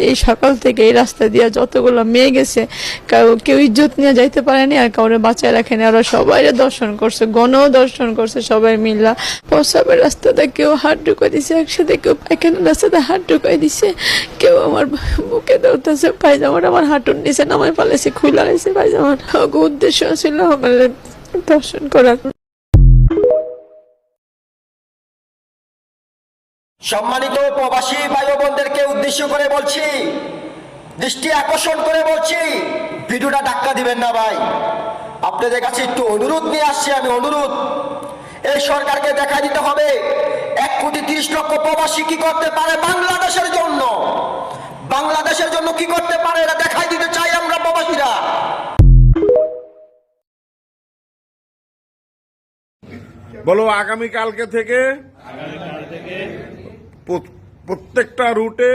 এই সকাল থেকে এই রাস্তা দিয়ে যতগুলো মেয়ে গেছে কেউ ইজ্জত নিয়ে যাইতে পারেনি আর কাউরে বাঁচায় রাখেনি। ওরা সবাই দর্শন করছে, গণ দর্শন করছে সবাই মিল্লা। প্রস্রাবের রাস্তাতে কেউ হাত ঢুকাই দিছে, একসাথে কেউ পায়খানার রাস্তাতে হাত ঢুকাই দিছে, কেউ আমার বুকে ধরতেছে, পায়জামাটা আমার হাঁটুর নিচে নামায় ফেলেছে, খুলে গেছে পায়জামাটা। উদ্দেশ্য ছিল আমার দর্শন করার। সম্মানিত প্রবাসী ভাই বোনদেরকে উদ্দেশ্য করে বলছি, দৃষ্টি আকর্ষণ করে বলছি, ভিডিওটা ধাক্কা দিবেন না ভাই। আপনাদের কাছে একটু অনুরোধ নিয়ে আসছি আমি, অনুরোধ। এই সরকারকে দেখা দিতে হবে 1,30,00,000 প্রবাসী কি করতে পারে বাংলাদেশের জন্য, বাংলাদেশের জন্য কি করতে পারে এটা দেখাই দিতে চাই আমরা প্রবাসীরা। বলো আগামী কালকে থেকে প্রত্যেকটা রুটে